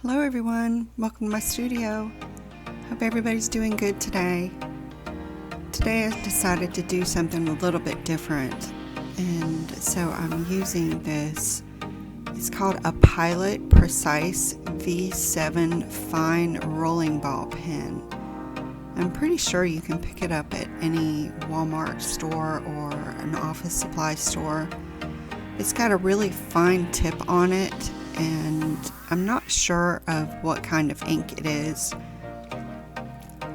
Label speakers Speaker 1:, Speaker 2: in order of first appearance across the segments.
Speaker 1: Hello everyone, welcome to my studio. Hope everybody's doing good today. Today I decided to do something a little bit different, and so I'm using this. It's called a Pilot Precise V7 Fine Rolling Ball Pen. I'm pretty sure you can pick it up at any Walmart store or an office supply store. It's got a really fine tip on it, and I'm not sure of what kind of ink it is.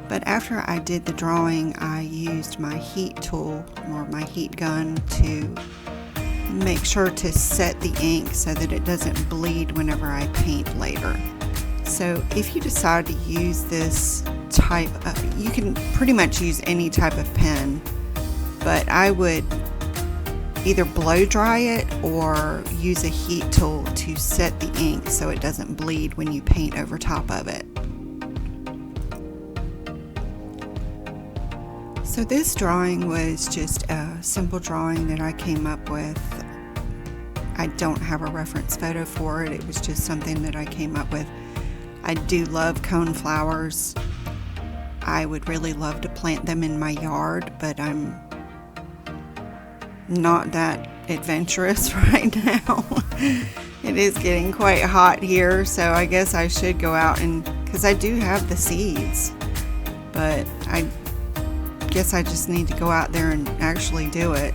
Speaker 1: But after I did the drawing, I used my heat tool or my heat gun to make sure to set the ink so that it doesn't bleed whenever I paint later. So if you decide to use this type of, you can pretty much use any type of pen, but I would either blow dry it or use a heat tool to set the ink so it doesn't bleed when you paint over top of it. So this drawing was just a simple drawing that I came up with. I don't have a reference photo for it. It was just something that I came up with. I do love cone flowers. I would really love to plant them in my yard, but I'm not that adventurous right now. It is getting quite hot here, so I guess I should go out and, because I do have the seeds, but I guess I just need to go out there and actually do it.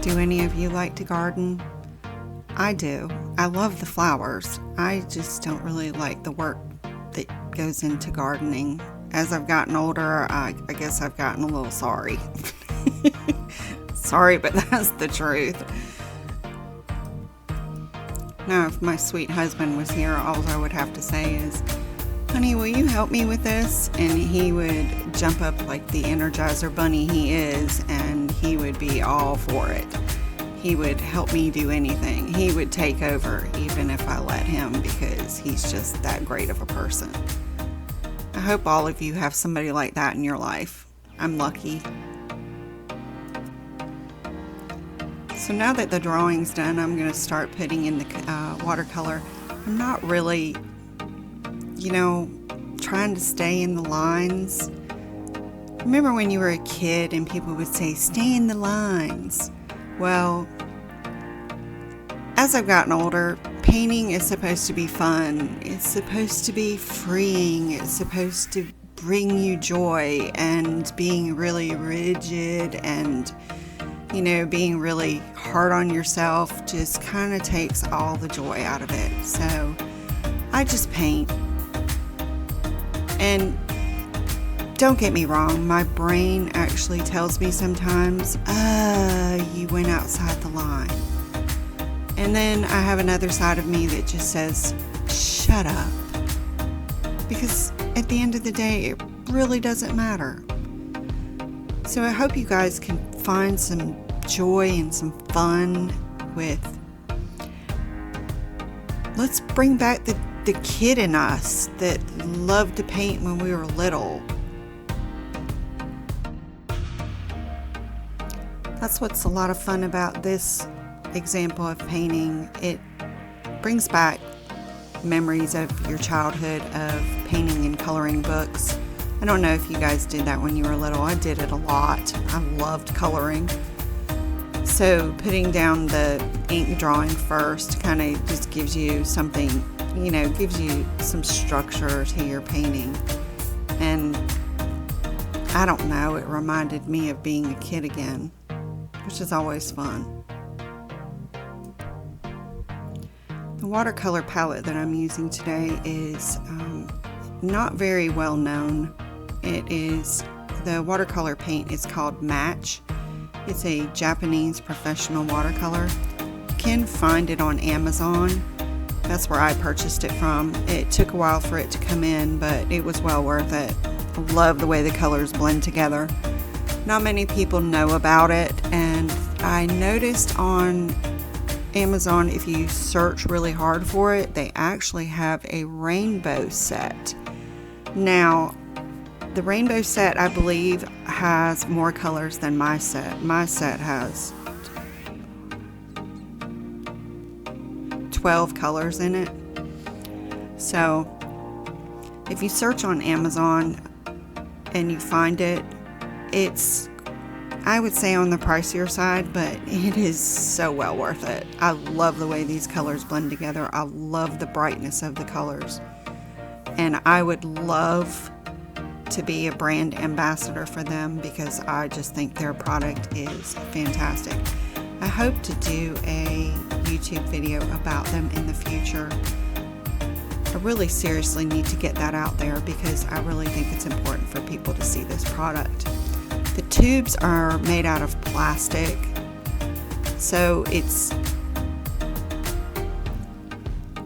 Speaker 1: Do any of you like to garden? I do. I love the flowers. I just don't really like the work that goes into gardening. As I've gotten older, I guess I've gotten a little sorry. Sorry, but that's the truth. Now, if my sweet husband was here, all I would have to say is, honey, will you help me with this? And he would jump up like the Energizer bunny he is, and he would be all for it. He would help me do anything. He would take over even if I let him, because he's just that great of a person. I hope all of you have somebody like that in your life. I'm lucky. So now that the drawing's done, I'm going to start putting in the watercolor. I'm not really, trying to stay in the lines. Remember when you were a kid and people would say, stay in the lines? Well, as I've gotten older, painting is supposed to be fun. It's supposed to be freeing. It's supposed to bring you joy, and being really rigid and, being really hard on yourself just kind of takes all the joy out of it. So I just paint. And don't get me wrong, my brain actually tells me sometimes, you went outside the line. And then I have another side of me that just says, shut up. Because at the end of the day, it really doesn't matter. So I hope you guys can find some joy and some fun with, let's bring back the kid in us that loved to paint when we were little. That's what's a lot of fun about this example of painting. It brings back memories of your childhood of painting and coloring books. I don't know if you guys did that when you were little. I did it a lot. I loved coloring. So putting down the ink drawing first kind of just gives you something, gives you some structure to your painting. And I don't know, it reminded me of being a kid again, which is always fun. The watercolor palette that I'm using today is not very well known. The watercolor paint is called Match. It's a Japanese professional watercolor. You can find it on Amazon. That's where I purchased it from. It took a while for it to come in, but it was well worth it. I love the way the colors blend together. Not many people know about it, and I noticed on Amazon, if you search really hard for it, they actually have a rainbow set. Now, The rainbow set, I believe, has more colors than my set. My set has 12 colors in it. So if you search on Amazon and you find it, it's, I would say, on the pricier side, but it is so well worth it. I love the way these colors blend together. I love the brightness of the colors. And I would love to be a brand ambassador for them because I just think their product is fantastic. I hope to do a YouTube video about them in the future. I really seriously need to get that out there because I really think it's important for people to see this product. The tubes are made out of plastic, so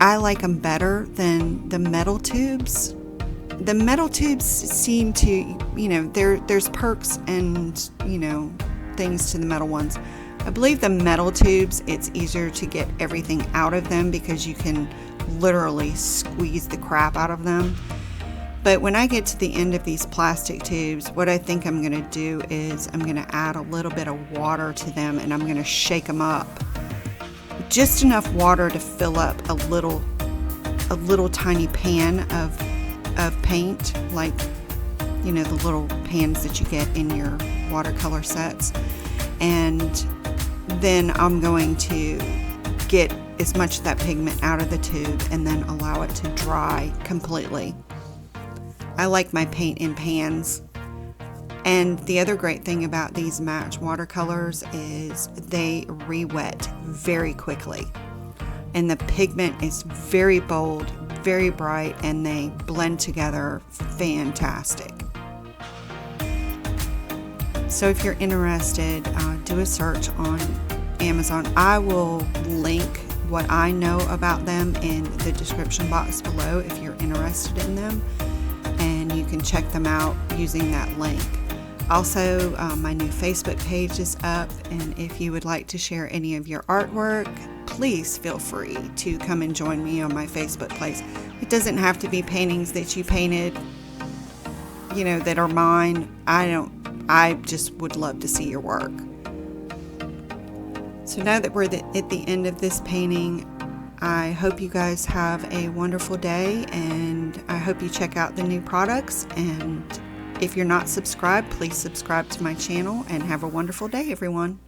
Speaker 1: I like them better than the metal tubes. The metal tubes seem to, there's perks and, things to the metal ones. I believe the metal tubes, it's easier to get everything out of them because you can literally squeeze the crap out of them. But when I get to the end of these plastic tubes, what I think I'm going to do is I'm going to add a little bit of water to them and I'm going to shake them up. Just enough water to fill up a little tiny pan of paint, like the little pans that you get in your watercolor sets. And then I'm going to get as much of that pigment out of the tube and then allow it to dry completely. I like my paint in pans. And the other great thing about these match watercolors is they re-wet very quickly. And the pigment is very bold, very bright, and they blend together fantastic. So if you're interested, do a search on Amazon. I will link what I know about them in the description box below if you're interested in them, and you can check them out using that link. Also, my new Facebook page is up, and if you would like to share any of your artwork, please feel free to come and join me on my Facebook page. It doesn't have to be paintings that you painted, that are mine. I just would love to see your work. So now that we're at the end of this painting, I hope you guys have a wonderful day, and I hope you check out the new products. And if you're not subscribed, please subscribe to my channel, and have a wonderful day, everyone.